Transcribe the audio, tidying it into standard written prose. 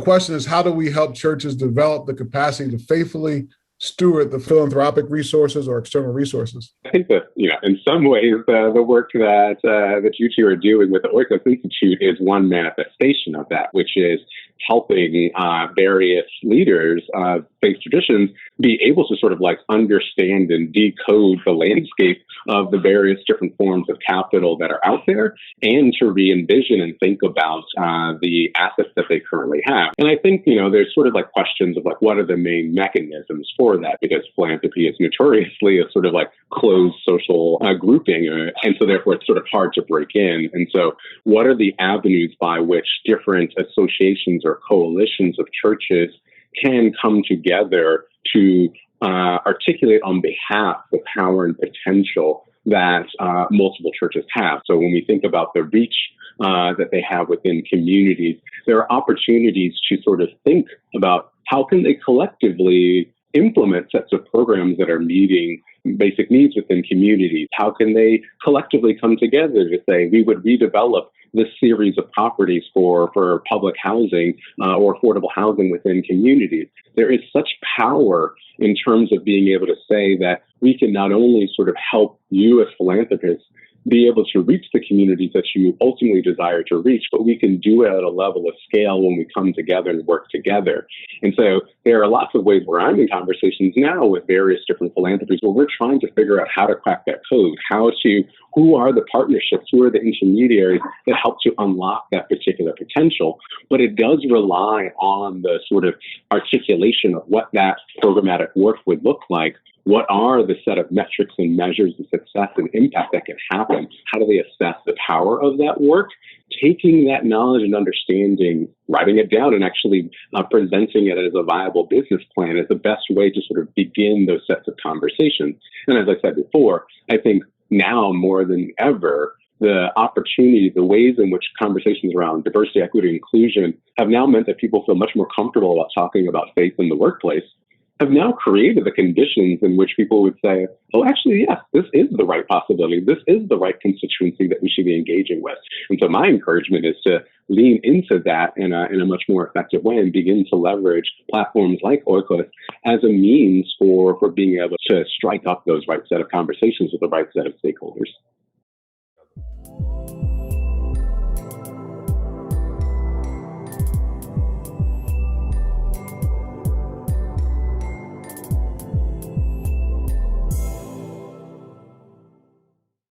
question is, how do we help churches develop the capacity to faithfully steward the philanthropic resources or external resources? I think that, in some ways, the work that you two are doing with the Oikos Institute is one manifestation of that, which is helping various leaders of faith traditions be able to sort of like understand and decode the landscape of the various different forms of capital that are out there, and to re-envision and think about the assets that they currently have. And I think, there's sort of like questions of like, what are the main mechanisms for that? Because philanthropy is notoriously a sort of like closed social grouping. And so therefore it's sort of hard to break in. And so what are the avenues by which different associations or coalitions of churches can come together to articulate on behalf the power and potential that multiple churches have? So when we think about the reach that they have within communities, there are opportunities to sort of think about how can they collectively implement sets of programs that are meeting basic needs within communities. How can they collectively come together to say, we would redevelop this series of properties for public housing or affordable housing within communities? There is such power in terms of being able to say that we can not only sort of help you as philanthropists be able to reach the communities that you ultimately desire to reach, but we can do it at a level of scale when we come together and work together. And so there are lots of ways where I'm in conversations now with various different philanthropies where we're trying to figure out how to crack that code, who are the partnerships, who are the intermediaries that help to unlock that particular potential. But it does rely on the sort of articulation of what that programmatic work would look like. What are the set of metrics and measures of success and impact that can happen? How do they assess the power of that work? Taking that knowledge and understanding, writing it down, and actually presenting it as a viable business plan is the best way to sort of begin those sets of conversations. And as I said before, I think now more than ever, the opportunity, the ways in which conversations around diversity, equity, and inclusion have now meant that people feel much more comfortable about talking about faith in the workplace, have now created the conditions in which people would say, oh, actually, yes, this is the right possibility. This is the right constituency that we should be engaging with. And so my encouragement is to lean into that in a much more effective way and begin to leverage platforms like Oikos as a means for being able to strike up those right set of conversations with the right set of stakeholders.